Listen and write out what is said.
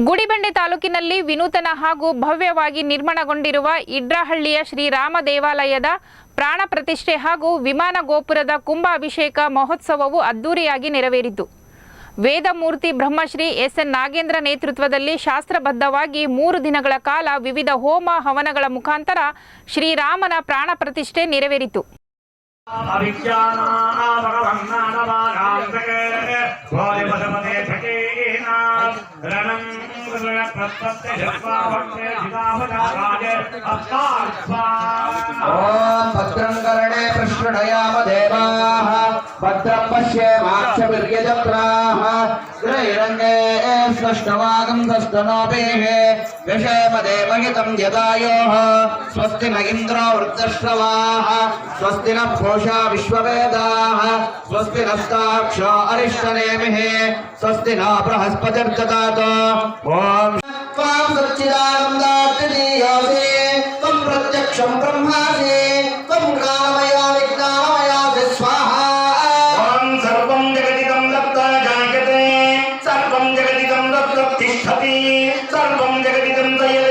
ಗುಡಿಬಂಡೆ ತಾಲೂಕಿನಲ್ಲಿ ವಿನೂತನ ಹಾಗೂ ಭವ್ಯವಾಗಿ ನಿರ್ಮಾಣಗೊಂಡಿರುವ ಇಡ್ರಹಳ್ಳಿಯ ಶ್ರೀರಾಮ ದೇವಾಲಯದ ಪ್ರಾಣ ಪ್ರತಿಷ್ಠೆ ಹಾಗೂ ವಿಮಾನ ಗೋಪುರದ ಕುಂಭಾಭಿಷೇಕ ಮಹೋತ್ಸವವು ಅದ್ದೂರಿಯಾಗಿ ನೆರವೇರಿತು. ವೇದಮೂರ್ತಿ ಬ್ರಹ್ಮಶ್ರೀ ಎಸ್.ಎನ್. ನಾಗೇಂದ್ರ ನೇತೃತ್ವದಲ್ಲಿ ಶಾಸ್ತ್ರಬದ್ಧವಾಗಿ 3 ದಿನಗಳ ಕಾಲ ವಿವಿಧ ಹೋಮ ಹವನಗಳ ಮುಖಾಂತರ ಶ್ರೀರಾಮನ ಪ್ರಾಣ ಪ್ರತಿಷ್ಠೆ ನೆರವೇರಿತು. भद्रं कर्णे पृष्ठयाम देवाः भद्रं पश्येमाक्षभिर्यजत्राः श्रीरङ्गे स्पष्टवागं स्वस्तनोभिः विषेम देवहितं यदायोः स्वस्ति न इन्द्रो वृद्धश्रवाः स्वस्ति न पूषा विश्ववेदाः स्वस्ति नस्ताक्षो अरिष्टनेमिः स्वस्ति न बृहस्पतिर्ददातु ॐ त्वां सच्चिदानन्दात्रियोऽसि त्वं प्रत्यक्षं ब्रह्मासि त्वं ज्ञानमया विज्ञानमयासि स्वाहा ॐ सर्वं जगदिदं दत्ता जायते सर्वं जगदिदं दत्त तिष्ठति सर्वं जगदिदं दयते